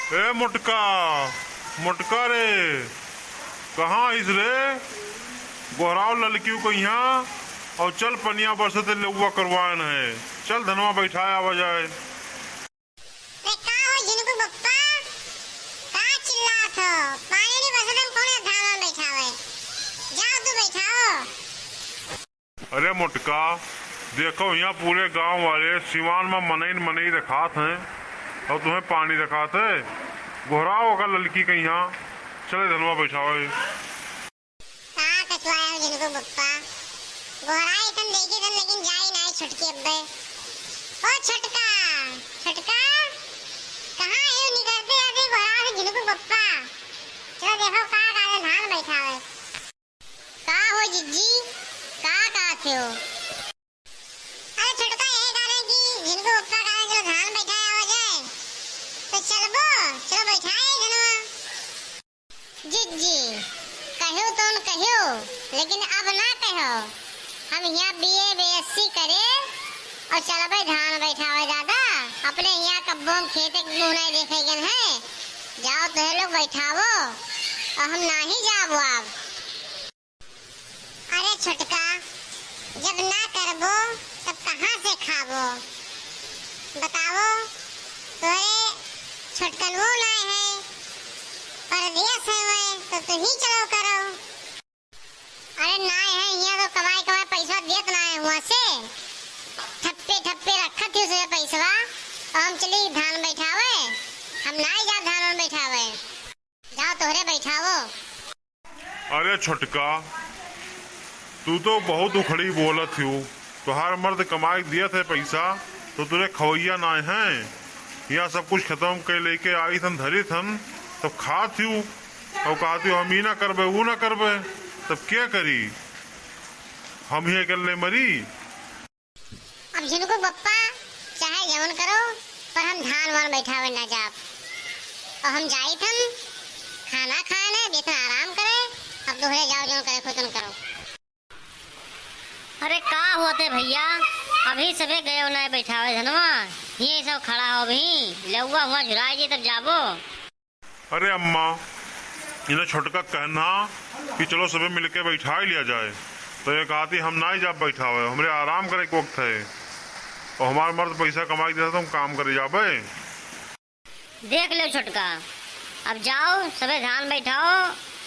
ए मोटका मोटका रे, कहाँ इस रे? गोहराव ललकियों को यहाँ और चल पनिया बरसे ते लउआ करवान है। चल धनवा बैठाए आवा जाए। रे का हो जिनको बप्पा का चिल्लात हो? पानी नहीं बरसत हम कौन धान में बैठावे? जाओ तू बैठाओ। अरे मोटका देखो, यहाँ पूरे गांव वाले सिवान में मनई रखात हैं और तुम्हें पानी रखात है। गोहराव होगा ललकी के यहाँ, चले धनवा बैठावे। का कचवाया हो जिनको बप्पा? गोहराई तन देखी तन लेकिन जाई नहीं छटके अब्बे। ओ छटका छटका कहाँ है? निकलते आते गोहराव से जिनको बप्पा। चलो देखो का काले धान बैठावे। का हो जिज्जी का थे हो? अरे छटका यही कह रहे कि जिनको बप्पा का जो धान बैठाया हो जाए तो चलो बैठाए धनवा। जिज्जी कहो तो कहो, लेकिन अब ना कहो। हम यहाँ बीए बीएससी करे और चल भाई धान बैठावे दादा। अपने यहाँ कब्बों में खेते नहीं देखे गए हैं। जाओ तो लोग बैठावो और हम ना ही जाबो अब। अरे छटका जब ना करबो तब कहाँ से खाबो? बताओ तोरे छटकनवो लाए हैं, परदेश है वे तो तू ही चलो करो। अरे ना है यहाँ तो कमाई पैसा देत ना है हुआ से ठप्पे रखा थी उसे पैसवा और हम चली धान बैठावे। हम ना ही जा धान बैठावे। जाओ तोहरे बैठावो। अरे छटका तू तो बहुत उखड़ी बोलत थी। तुहार मर्द कमाई दिया थे पैसा तो तुझे खवैया ना है। यहाँ सब कुछ खत्म कर लेके आई थन धरी थन तो खा थी और कहती हम ही ना करबे वो ना करबे, तब क्या करी? हम ही अकेले मरी। अब जिनको बप्पा चाहे जवन करो पर हम धान वान बैठावे ना जाब। और हम जाई थन खाना खाने बेतन आराम करे। अब दोहरे जाओ जो करे खुदन करो। अरे का होते भैया, अभी सबे गए हो ना बैठावे धनवा, ये सब खड़ा हो भी लउआ हुआ झुराई जी तब जाबो। अरे अम्मा इन्हें छोटका कहना कि चलो सबे मिलके बैठा लिया जाए तो ये कहती हम ना ही जा बैठावे, हमरे आराम करे के वक्त है और हमारे मर्द पैसा कमाई देता तो हम काम करे जाबे। देख लो छोटका, अब जाओ सबे धान बैठाओ।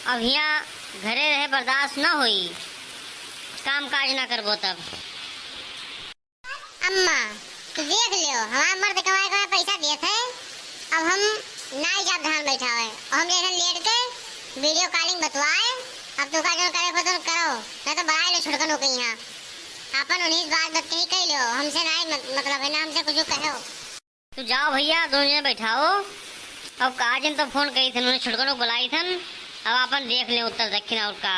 अब यहाँ घरे रहे बर्दाश्त ना हुई, काम काज ना करबो तब। अम्मा तो देख लियो हमारे मर्द कमाए पैसा देते है। अब हम ना ही जाब धान बैठावे और हम जैसे लेट के वीडियो कॉलिंग बतवाए। अब तू का जो करे खुद करो, मैं तो बड़ा लो छुड़कन हो गई यहाँ। अपन 19 बात बत्ती ही कह लो, हमसे ना मतलब है ना हमसे कुछ कहो। तो जाओ भैया दोनों जने बैठाओ। अब काजन तो फोन कही थी, उन्होंने छुड़कन को बुलाई थन। अब अपन देख ले उत्तर दक्षिण और का।